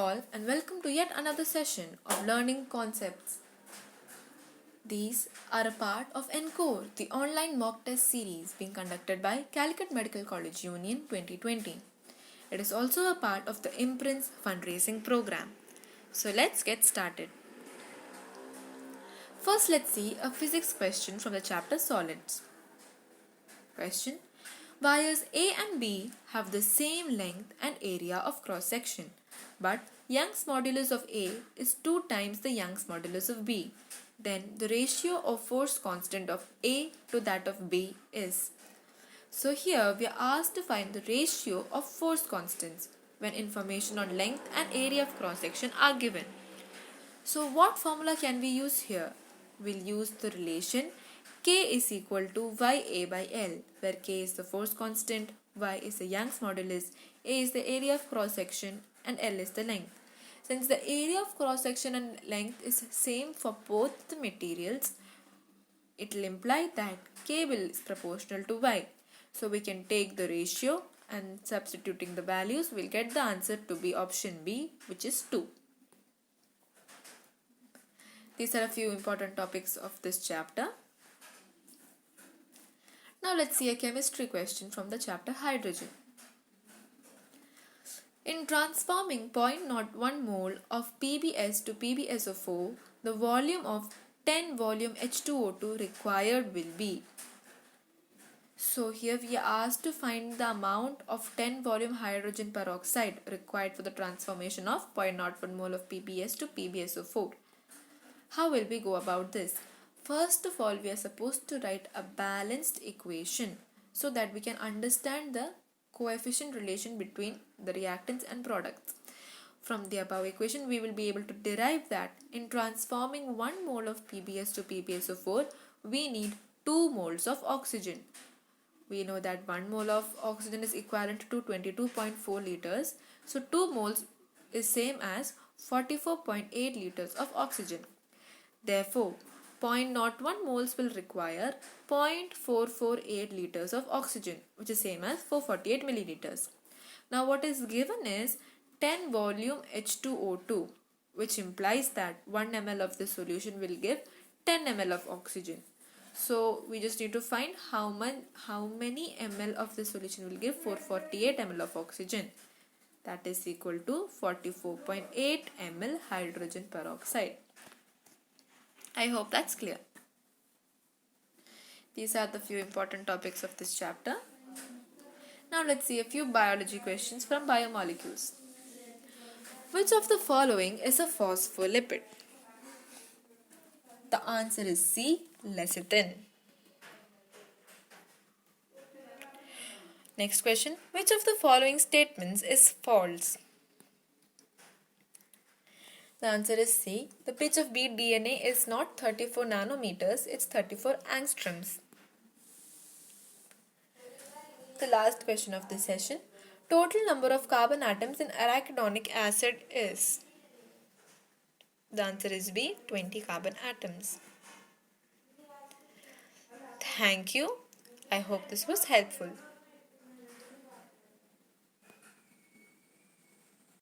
all and welcome to yet another session of learning concepts. These are a part of ENCORE, the online mock test series being conducted by Calicut Medical College Union 2020. It is also a part of the Imprints fundraising program. So let's get started. First, let's see a physics question from the chapter Solids. Question: wires A and B have the same length and area of cross section, but Young's modulus of A is 2 times the Young's modulus of B. Then the ratio of force constant of A to that of B is. So here we are asked to find the ratio of force constants when information on length and area of cross section are given. So what formula can we use here? We'll use the relation K is equal to YA by L, where K is the force constant, Y is the Young's modulus, A is the area of cross section and L is the length. Since the area of cross section and length is same for both the materials, it will imply that K is proportional to Y. So we can take the ratio and substituting the values, we'll get the answer to be option B, which is 2. These are a few important topics of this chapter. Now let's see a chemistry question from the chapter Hydrogen. In transforming 0.01 mole of PbS to PbSO4, the volume of 10 volume H2O2 required will be. So here we are asked to find the amount of 10 volume hydrogen peroxide required for the transformation of 0.01 mole of PbS to PbSO4. How will we go about this? First of all, we are supposed to write a balanced equation so that we can understand the coefficient relation between the reactants and products. From the above equation, we will be able to derive that in transforming 1 mole of PbS to PbSO4, we need 2 moles of oxygen. We know that 1 mole of oxygen is equivalent to 22.4 liters. So 2 moles is same as 44.8 liters of oxygen. Therefore, 0.01 moles will require 0.448 liters of oxygen, which is same as 448 milliliters. Now what is given is 10 volume H2O2, which implies that 1 ml of the solution will give 10 ml of oxygen. So we just need to find how many ml of the solution will give 448 ml of oxygen. That is equal to 44.8 ml hydrogen peroxide. I hope that's clear. These are the few important topics of this chapter. Now let's see a few biology questions from biomolecules. Which of the following is a phospholipid? The answer is C, lecithin. Next question. Which of the following statements is false? The answer is C. The pitch of bead DNA is not 34 nanometers, it's 34 angstroms. The last question of this session. Total number of carbon atoms in arachidonic acid is? The answer is B, 20 carbon atoms. Thank you. I hope this was helpful.